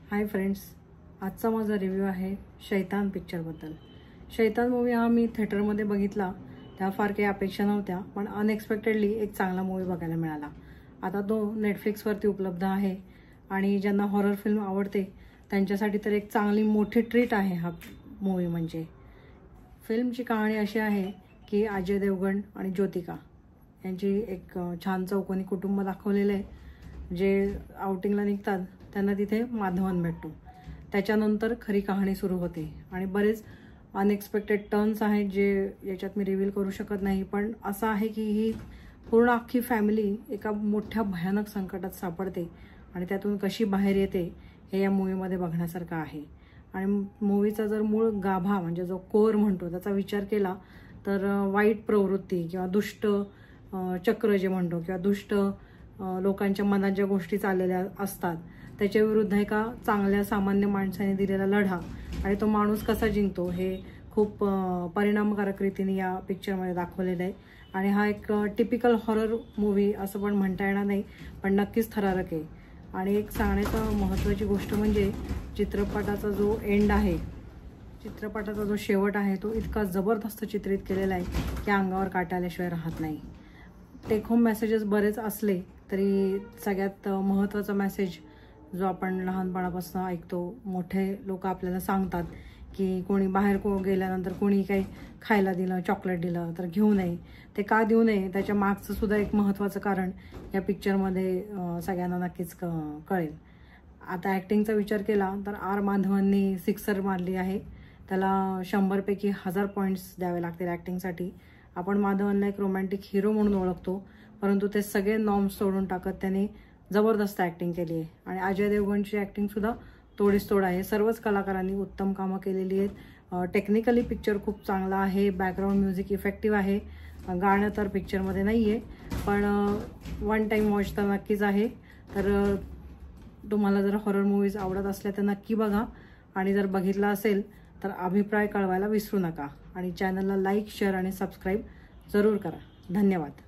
Hi friends, आजचा माझा review आहे शैतान पिक्चरबद्दल। शैतान मूवी हा मी थिएटरमध्ये बघितला, त्या फार काही अपेक्षा नव्हत्या, पण अनएक्सपेक्टेडली एक चांगला मूवी बघायला मिळाला। आता तो नेटफ्लिक्सवरती उपलब्ध आहे आणि ज्यांना हॉरर फिल्म आवडते त्यांच्यासाठी तर एक चांगली मोठी ट्रीट आहे हा मूवी। म्हणजे फिल्मची कहाणी अशी आहे की अजय देवगण आणि ज्योतिका यांची एक छान चौकोनी कुटुंब दाखवलेलं आहे। जे आउटिंगला निघतात त्यांना तिथे माधवन भेटतो। त्याच्यानंतर खरी कहाणी सुरू होते आणि बरेच अनएक्सपेक्टेड टर्न्स आहेत जे याच्यात मी रिव्हील करू शकत नाही। पण असं आहे की ही पूर्ण अख्खी फॅमिली एका मोठ्या भयानक संकटात सापडते आणि त्यातून कशी बाहेर येते हे या मूवीमध्ये बघण्यासारखं आहे। आणि मूवीचा जर मूळ गाभा म्हणजे जो कोर म्हणतो त्याचा विचार केला तर वाईट प्रवृत्ती किंवा दुष्ट चक्र जे म्हणतो किंवा दुष्ट लोकांच्या मनात ज्या गोष्टी चाललेल्या असतात त्याच्या विरुद्ध एका चांगल्या सामान्य माणसाने दिलेला लढा आणि तो माणूस कसा जिंकतो हे खूप परिणामकारक रीतीने या पिक्चरमध्ये दाखवलेलं आहे। आणि हा एक टिपिकल हॉरर मूवी असं पण म्हणता येणार नाही, पण नक्कीच थरारक आहे। आणि एक सांगण्याचं महत्त्वाची गोष्ट म्हणजे चित्रपटाचा जो एंड आहे, चित्रपटाचा जो शेवट आहे तो इतका जबरदस्त चित्रित केलेला आहे की अंगावर काटा आल्याशिवाय राहत नाही। टेक होम मेसेजेस बरेच असले तरी सगळ्यात महत्त्वाचा मेसेज जो आपण लहानपणापासून ऐकतो, मोठे लोक आपल्याला सांगतात की कोणी बाहेर गेल्यानंतर कोणी काही खायला दिलं, चॉकलेट दिलं तर घेऊ नये। ते का देऊ नये त्याच्या मागचं सुद्धा एक महत्त्वाचं कारण या पिक्चरमध्ये सगळ्यांना नक्कीच कळेल। आता ॲक्टिंगचा विचार केला तर आर माधवननी सिक्सर मारली आहे। त्याला 100 पैकी 1000 पॉईंट्स द्यावे लागतील ॲक्टिंगसाठी। आपण माधवनला एक रोमॅन्टिक हिरो म्हणून ओळखतो, परंतु ते सगळे नॉर्म्स तोडून टाकत त्याने जबरदस्त ॲक्टिंग केली आहे। आणि अजय देवगणची ॲक्टिंगसुद्धा तोडीस तोड आहे। सर्वच कलाकारांनी उत्तम कामं केलेली आहेत। टेक्निकली पिक्चर खूप चांगला आहे, बॅकग्राऊंड म्युझिक इफेक्टिव्ह आहे। गाणं तर पिक्चरमध्ये नाही आहे, पण वन टाईम वॉच तर नक्कीच आहे। तर तुम्हाला जर हॉरर मूवीज आवडत असल्या तर नक्की बघा आणि जर बघितला असेल तर अभिप्राय कळवायला विसरू नका। आणि चॅनलला लाईक, शेअर आणि सबस्क्राईब जरूर करा। धन्यवाद।